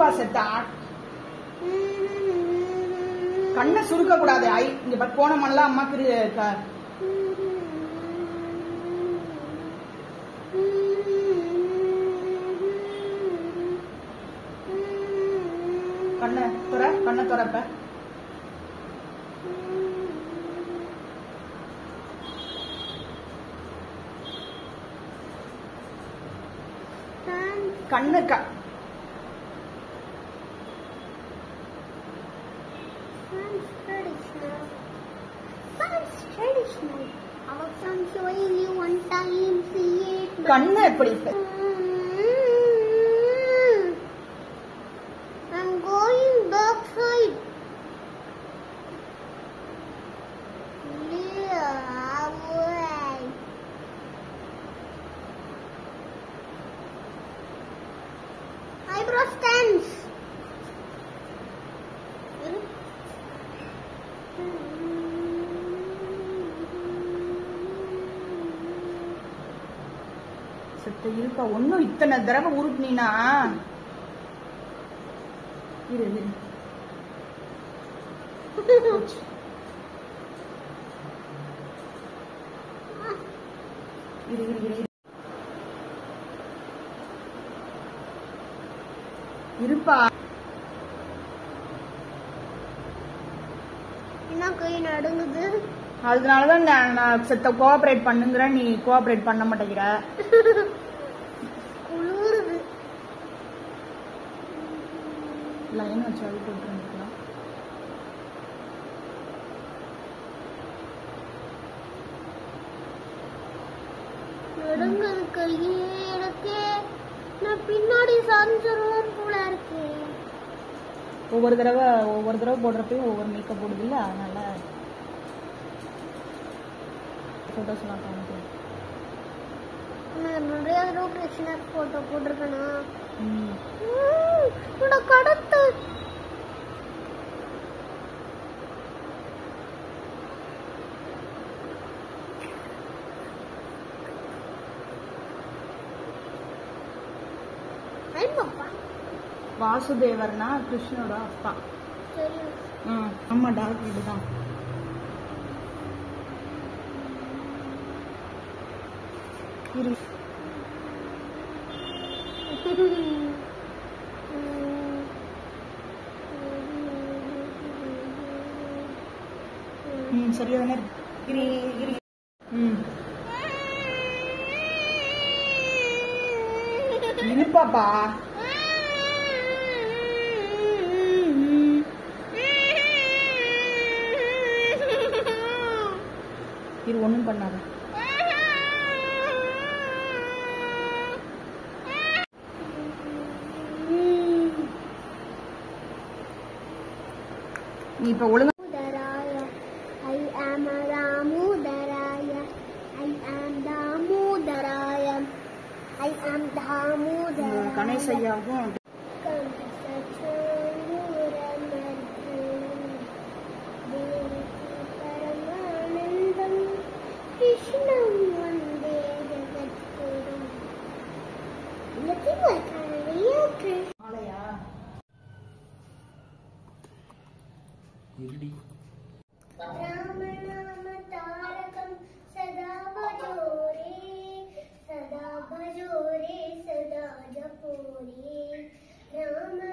இருப்பா செத்தா. கண்ணை சுருக்க கூடாது. இங்க போன மண்ணெல்லாம் அம்மாக்கு கண்ணை துறப்ப. கண்ணு கண்ணு எப்படி eyebrow stands. செத்த இருப்பா. ஒன்னும் இத்தனை தடவை உருட்டுனா இரு இருப்பா. என்ன கை நடுங்குது? அதனாலதான் நான் செத்த கோஆபரேட் பண்ணுங்கிற, நீ கோஆபரேட் பண்ண மாட்டேங்கிற. குளிருது. லைன் வச்சு அது போட்டுருந்துக்கலாம். நடுங்குது கையே எனக்கு. நான் பின்னாடி சாஞ்சிருவோம் போல இருக்கு. ஒவ்வொரு தடவை போடுறப்பையும் ஒவ்வொரு மேக்கப் போடுது இல்ல, அதனால போட்டோஸ் எல்லாம் காமிக்கும். நிறைய தடவை கிருஷ்ணர் போட்டோ போட்டிருக்கேனா? கடத்து வாசுதேவர்னா கிருஷ்ணோட அப்பா. ஆமா டாக்டர் தான். சரியா தானே இரு. இருப்பாப்பா. இது ஒண்ணும் பண்ணாத. நீ இப்ப ஒழுங்கா கணேசையாவும் सदा भजो रे सदा जपो रे राम